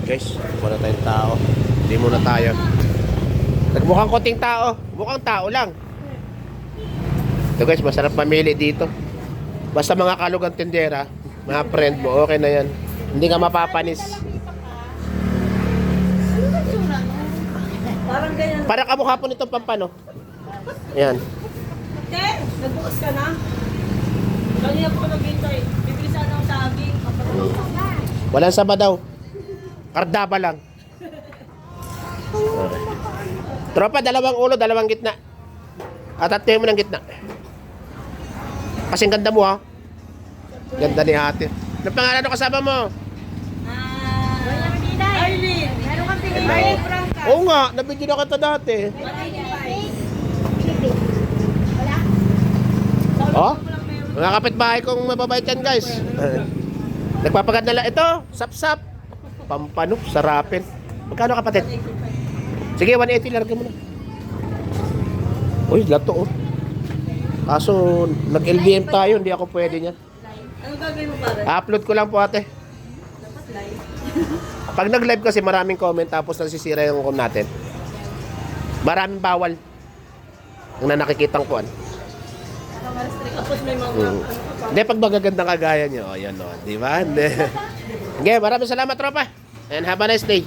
Guys, wala tayong tao. Hindi muna tayo. Nagmukhang konting tao. Mukhang tao lang. Ito guys, masarap mamili dito. Basta mga kalugang tindera, mga friend mo, okay na yan. Hindi ka mapapanis. Parang ganyan. Para kamukha po nitong pampano. Ayan. Te, nagbukas ka na? Kanina po naghintay. Bibili sana ako sa aging. Walang saba daw. Kardaba lang. Tropa, dalawang ulo, dalawang gitna. At mo ng gitna. Kasing ganda mo ha. Ganda ni ate. Anong pangalan ng kasama mo? Arlene. Meron kang tingin. Arlene Franca. Oo nga, nabidyo na kita dati. 185. Oh? Mga kapitbahay kong mababait yan guys. Nagpapaganda lang. Ito, sap-sap. Pampano, sarapin. Magkano kapatid? Sige, 180 larga mo na. Uy, lato oh. Kaso, nag-LBM tayo, hindi ako pwede niyan. Ano gagawin mo pare? Upload ko lang po ate. Dapat live. Pag nag-live kasi maraming comment tapos nasisira yung com natin. Maraming bawal. Ang nakikitang kuan. Tapos may mga ano pa. Hindi, pag magagandang kagaya nyo, oh, yan o, di ba? Hindi. Okay, maraming salamat tropa. And have a nice day.